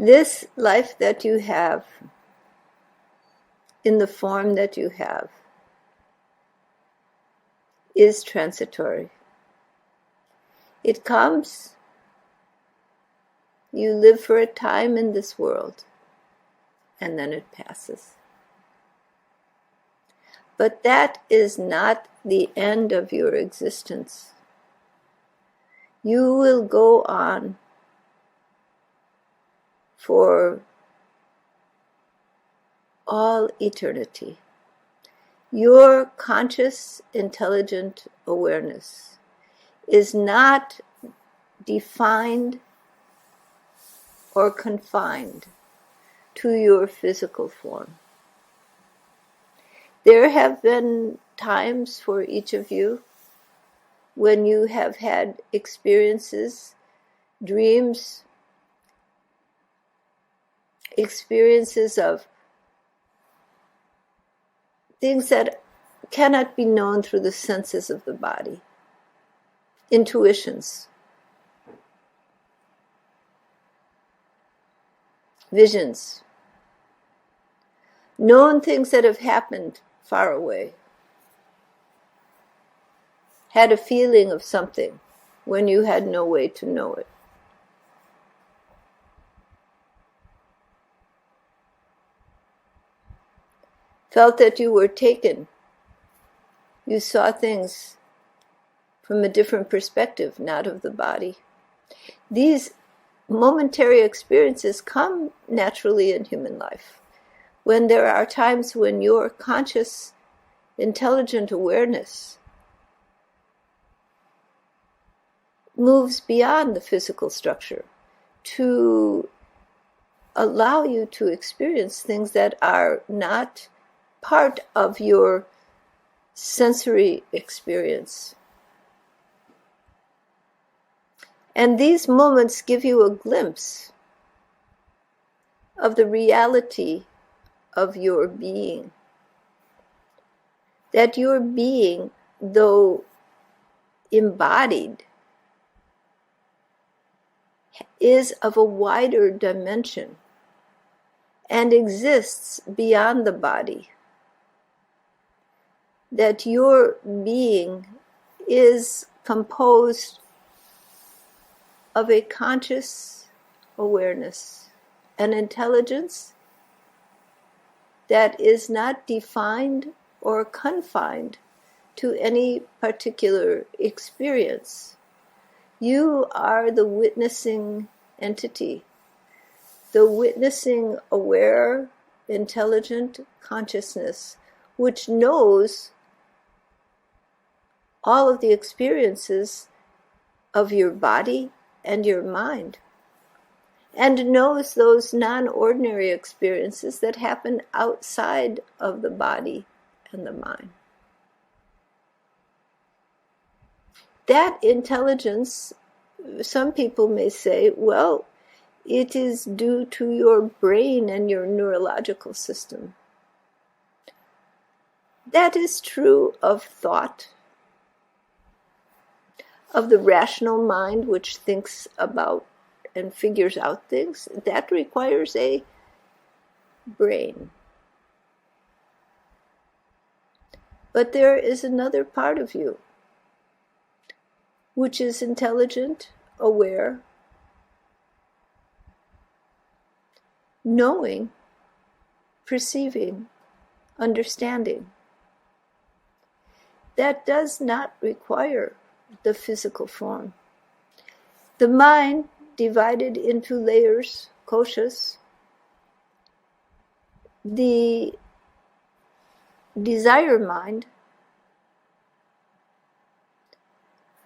This life that you have, in the form that you have, is transitory. It comes, you live for a time in this world, and then it passes. But that is not the end of your existence. You will go on for all eternity. Your conscious, intelligent awareness is not defined or confined to your physical form. There have been times for each of you when you have had experiences, dreams, experiences of things that cannot be known through the senses of the body, intuitions, visions, known things that have happened far away, had a feeling of something when you had no way to know it. Felt that you were taken. You saw things from a different perspective, not of the body. These momentary experiences come naturally in human life. When there are times when your conscious, intelligent awareness moves beyond the physical structure to allow you to experience things that are not part of your sensory experience. And these moments give you a glimpse of the reality of your being. That your being, though embodied, is of a wider dimension and exists beyond the body. That your being is composed of a conscious awareness, an intelligence that is not defined or confined to any particular experience. You are the witnessing entity, the witnessing, aware, intelligent consciousness, which knows all of the experiences of your body and your mind, and knows those non-ordinary experiences that happen outside of the body and the mind. That intelligence, some people may say, well, it is due to your brain and your neurological system. That is true of thought, of the rational mind which thinks about and figures out things. That requires a brain. But there is another part of you which is intelligent, aware, knowing, perceiving, understanding. That does not require the physical form. The mind, divided into layers, koshas, the desire mind,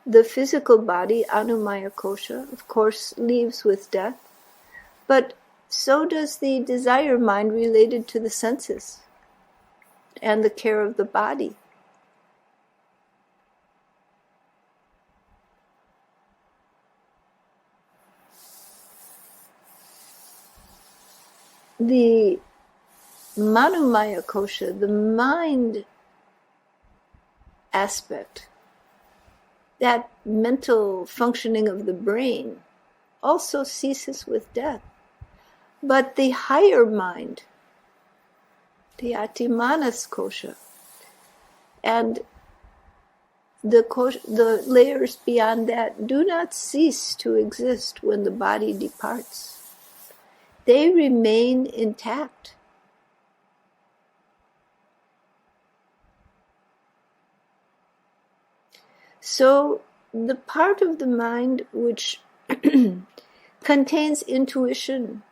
the physical body, anumaya kosha, of course, leaves with death, but so does the desire mind related to the senses and the care of the body. The Manomaya kosha, the mind aspect, that mental functioning of the brain, also ceases with death. But the higher mind, the Atimanas kosha, and the layers beyond that do not cease to exist when the body departs. They remain intact. So the part of the mind which contains intuition,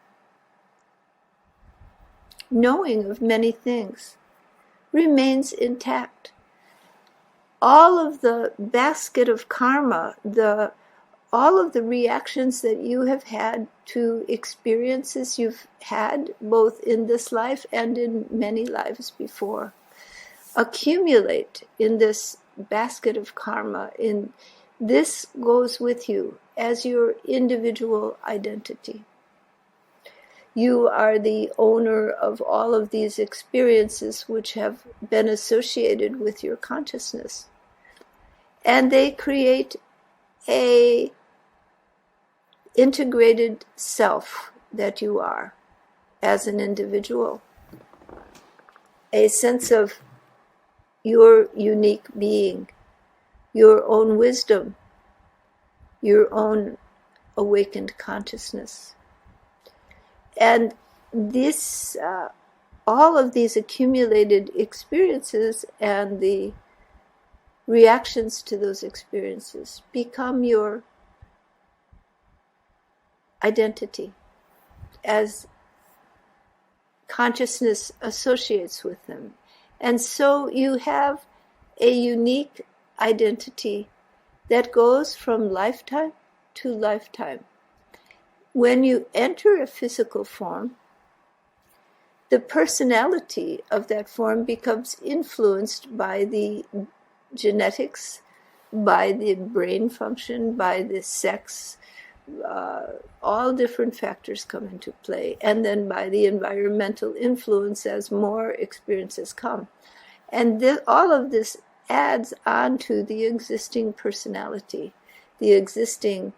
knowing of many things, remains intact. All of the basket of karma, all of the reactions that you have had to experiences you've had, both in this life and in many lives before, accumulate in this basket of karma. This goes with you as your individual identity. You are the owner of all of these experiences which have been associated with your consciousness. And they create a integrated self that you are as an individual. A sense of your unique being, your own wisdom, your own awakened consciousness. And this, all of these accumulated experiences and the reactions to those experiences become your identity as consciousness associates with them. And so you have a unique identity that goes from lifetime to lifetime. When you enter a physical form, the personality of that form becomes influenced by the genetics, by the brain function, by the sex. All different factors come into play, and then by the environmental influence as more experiences come. And all of this adds on to the existing personality, the existing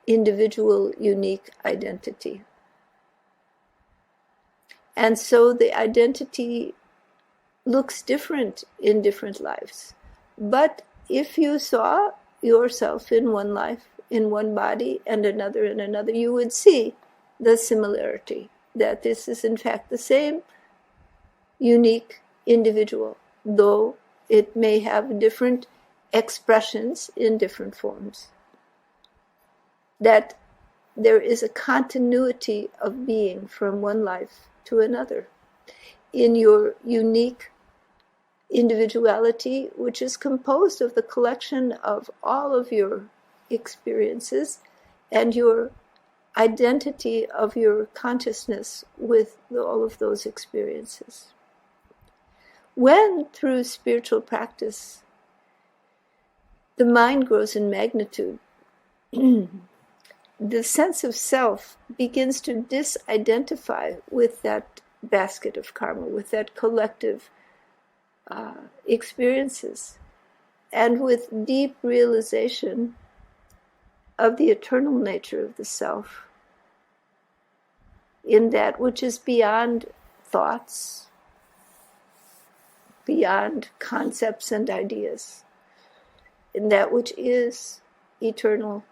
individual unique identity. And so the identity looks different in different lives. But if you saw yourself in one life, in one body, and another in another, you would see the similarity, that this is in fact the same unique individual, though it may have different expressions in different forms. That there is a continuity of being from one life to another in your unique individuality, which is composed of the collection of all of your experiences and your identity of your consciousness with all of those experiences. When, through spiritual practice, the mind grows in magnitude, the sense of self begins to disidentify with that basket of karma, with that collective experiences, and with deep realization of the eternal nature of the self, in that which is beyond thoughts, beyond concepts and ideas, in that which is eternal,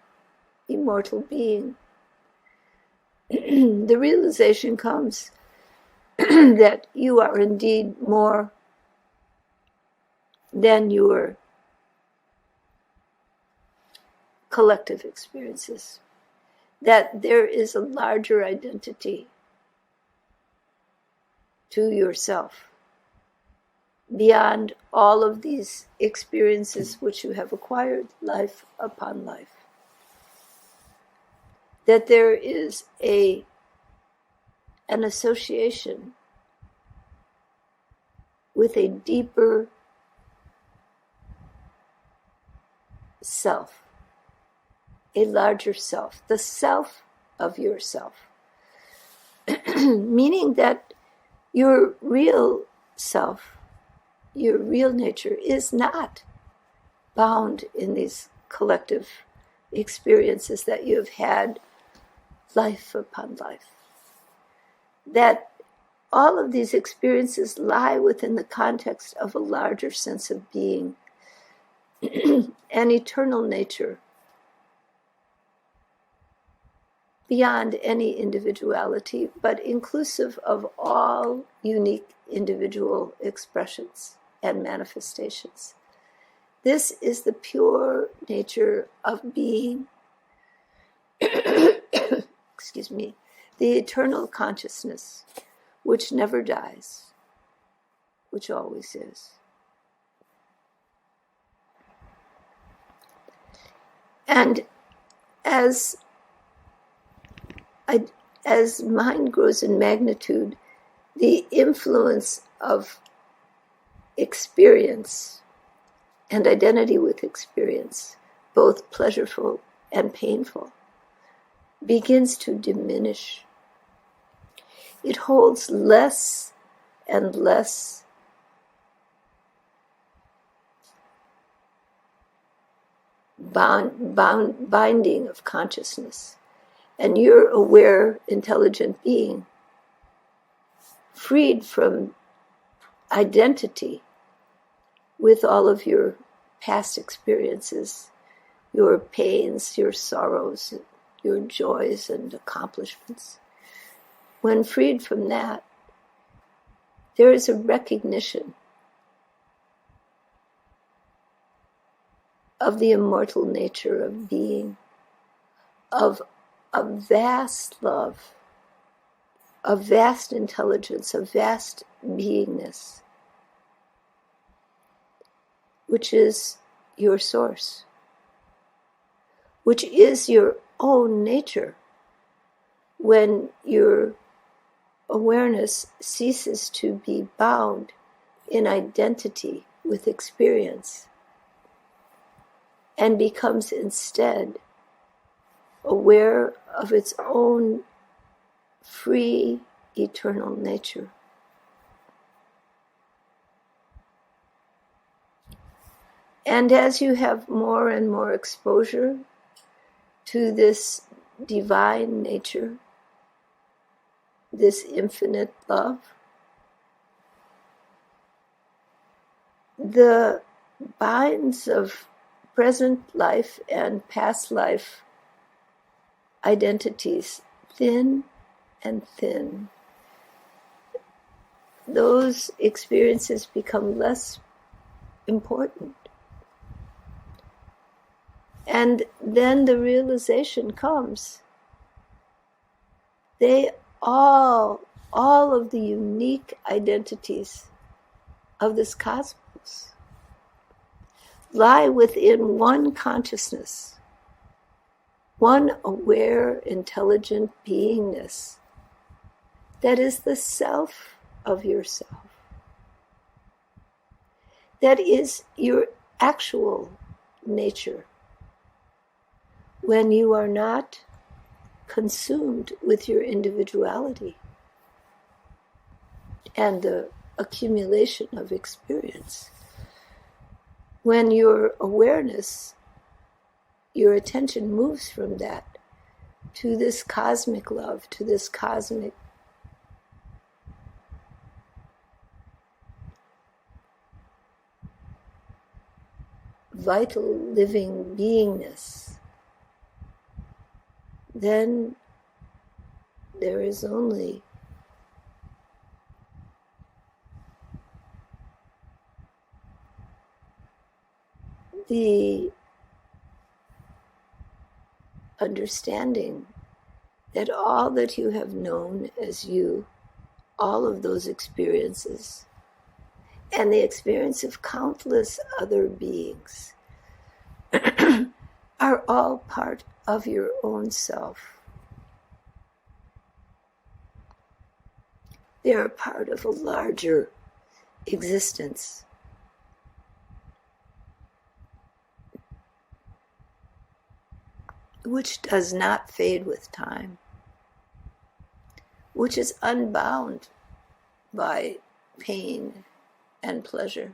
immortal being. The realization comes that you are indeed more than your collective experiences, that there is a larger identity to yourself beyond all of these experiences which you have acquired life upon life. That there is an association with a deeper self, a larger self, the self of yourself. Meaning that your real self, your real nature, is not bound in these collective experiences that you have had life upon life. that all of these experiences lie within the context of a larger sense of being, an eternal nature, beyond any individuality, but inclusive of all unique individual expressions and manifestations. This is the pure nature of being, excuse me, the eternal consciousness, which never dies, which always is. And as mind grows in magnitude, the influence of experience and identity with experience, both pleasureful and painful, begins to diminish. It holds less and less binding of consciousness. And you're aware, intelligent being, freed from identity with all of your past experiences, your pains, your sorrows, your joys and accomplishments. When freed from that, there is a recognition of the immortal nature of being, of a vast love, a vast intelligence, a vast beingness, which is your source, which is your own nature. When your awareness ceases to be bound in identity with experience and becomes instead aware of its own free, eternal nature. And as you have more and more exposure to this divine nature, this infinite love, the binds of present life and past life identities thin and thin. Those experiences become less important. And then the realization comes. They all of the unique identities of this cosmos lie within one consciousness, one aware, intelligent beingness that is the self of yourself, that is your actual nature when you are not consumed with your individuality and the accumulation of experience. When your awareness, your attention moves from that to this cosmic love, to this cosmic vital living beingness, then there is only the understanding that all that you have known as you, all of those experiences, and the experience of countless other beings are all part of your own self. They are part of a larger existence. Which does not fade with time, which is unbound by pain and pleasure.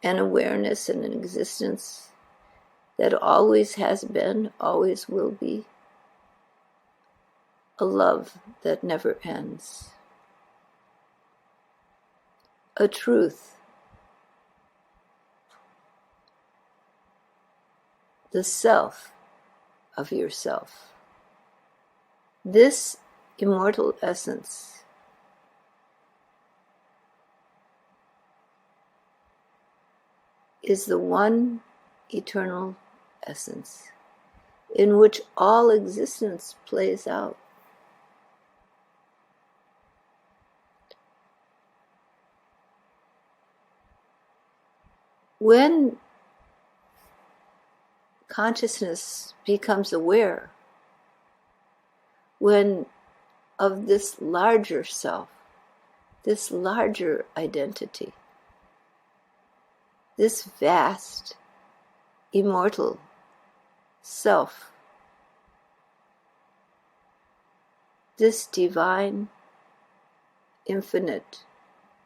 An awareness and an existence that always has been, always will be, a love that never ends, a truth, the self of yourself. This immortal essence is the one eternal essence in which all existence plays out. When consciousness becomes aware of this larger self, this larger identity, this vast, immortal self, this divine, infinite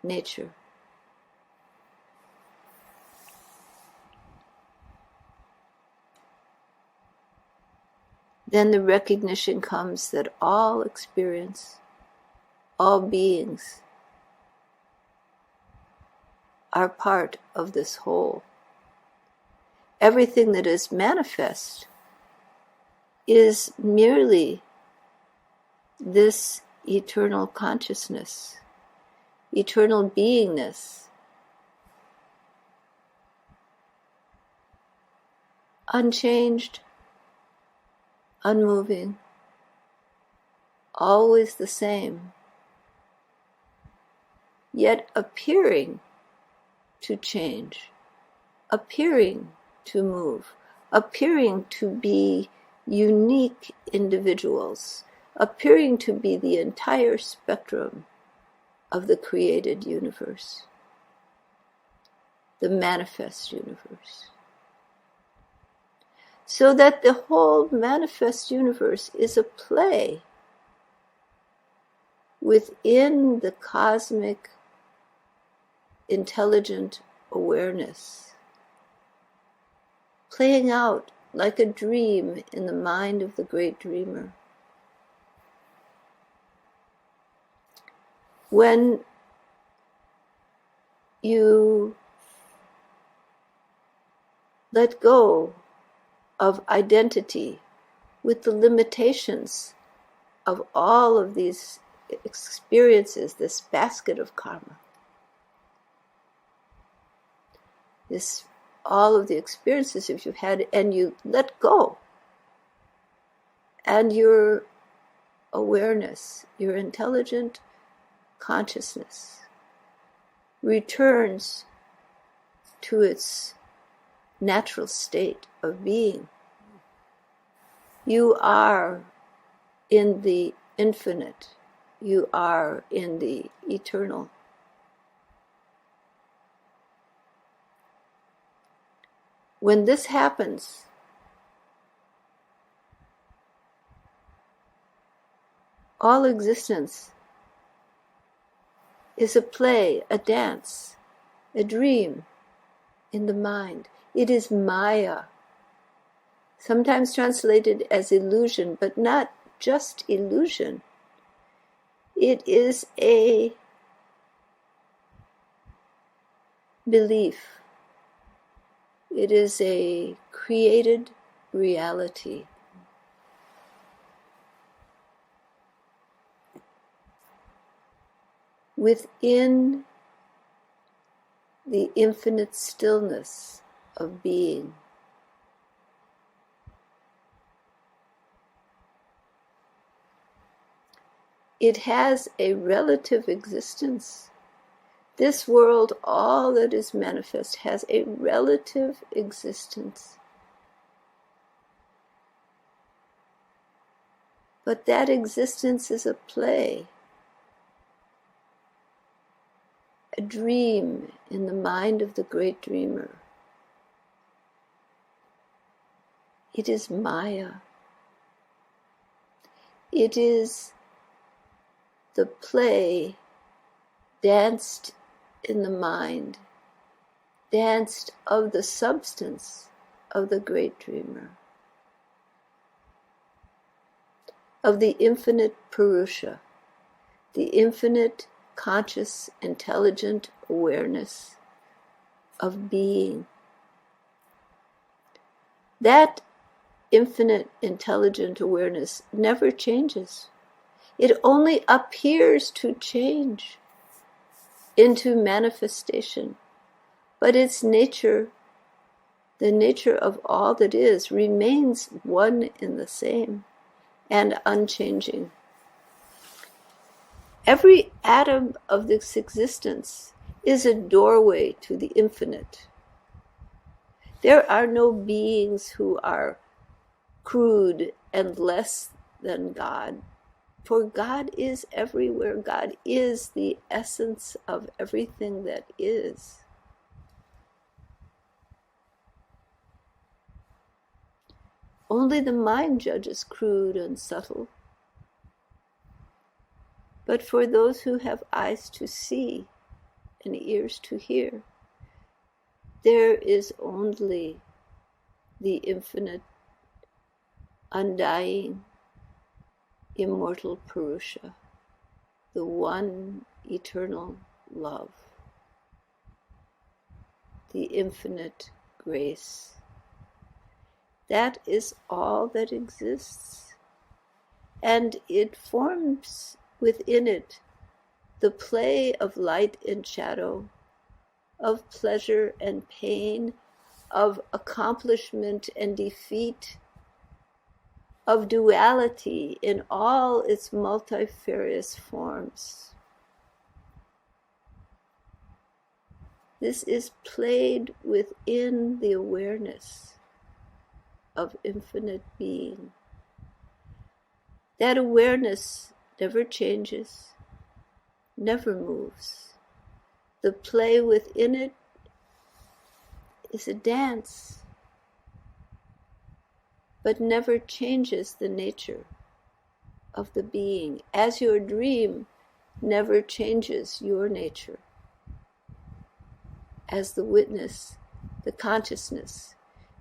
nature, then the recognition comes that all experience, all beings are part of this whole. Everything that is manifest is merely this eternal consciousness, eternal beingness, unchanged, unmoving, always the same, yet appearing to change, appearing to move, appearing to be unique individuals, appearing to be the entire spectrum of the created universe, the manifest universe. So that the whole manifest universe is a play within the cosmic intelligent awareness, playing out like a dream in the mind of the great dreamer. When you let go of identity with the limitations of all of these experiences, this basket of karma, all of the experiences that you've had, and you let go, and your awareness, your intelligent consciousness returns to its natural state of being. You are in the infinite. You are in the eternal. When this happens, all existence is a play, a dance, a dream in the mind. It is Maya, sometimes translated as illusion, but not just illusion. It is a belief. It is a created reality. Within the infinite stillness of being. It has a relative existence. This world, all that is manifest, has a relative existence. But that existence is a play, a dream in the mind of the great dreamer. It is Maya. It is the play danced in the mind, danced of the substance of the great dreamer. of the infinite Purusha, the infinite conscious, intelligent awareness of being. That infinite intelligent awareness never changes. It only appears to change into manifestation, but its nature, the nature of all that is, remains one and the same and unchanging. Every atom of this existence is a doorway to the infinite. There are no beings who are crude and less than God, for God is everywhere. God is the essence of everything that is. Only the mind judges crude and subtle. But for those who have eyes to see and ears to hear, there is only the infinite, undying, immortal Purusha, the one eternal love, the infinite grace. That is all that exists, and it forms within it the play of light and shadow, of pleasure and pain, of accomplishment and defeat, of duality in all its multifarious forms. This is played within the awareness of infinite being. That awareness never changes, never moves. The play within it is a dance, but never changes the nature of the being, as your dream never changes your nature. As the witness, the consciousness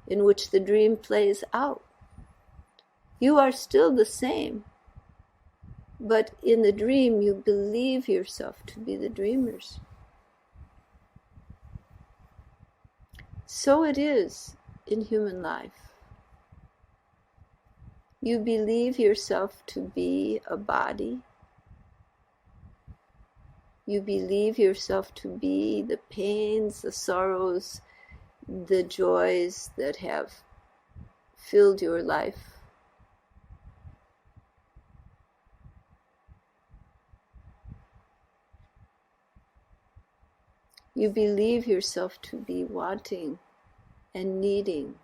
in which the dream plays out, you are still the same, but in the dream you believe yourself to be the dreamers. So it is in human life. You believe yourself to be a body. You believe yourself to be the pains, the sorrows, the joys that have filled your life. You believe yourself to be wanting and needing.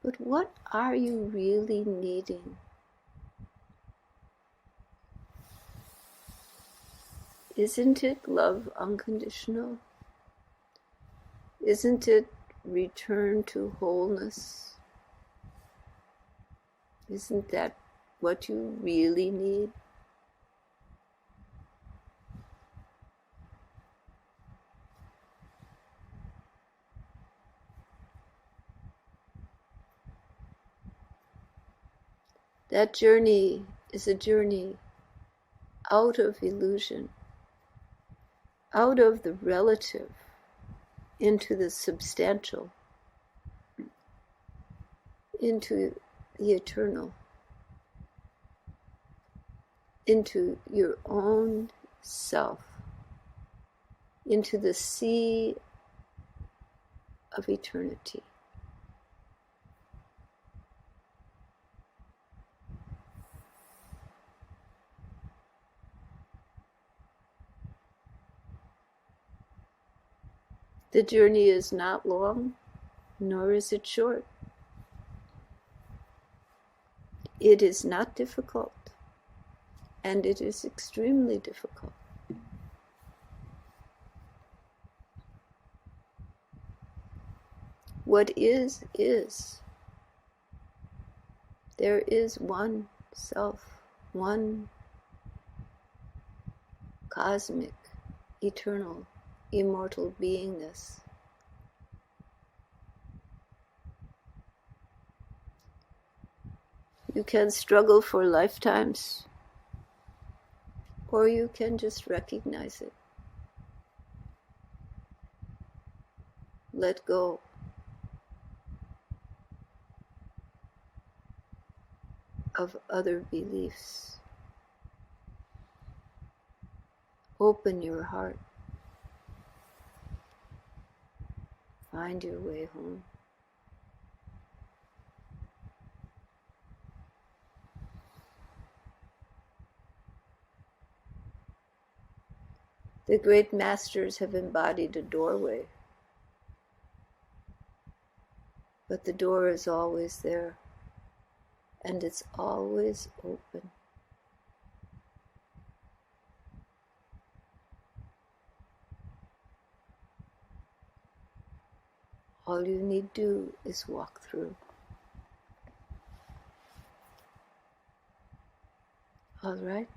But what are you really needing? Isn't it love unconditional? Isn't it return to wholeness? Isn't that what you really need? That journey is a journey out of illusion, out of the relative into the substantial, into the eternal, into your own self, into the sea of eternity. The journey is not long, nor is it short. It is not difficult, and it is extremely difficult. What is. There is one self, one cosmic, eternal, immortal beingness. You can struggle for lifetimes, or you can just recognize it. Let go. Of other beliefs. Open your heart. Find your way home. The great masters have embodied a doorway, but the door is always there, and it's always open. All you need to do is walk through. All right?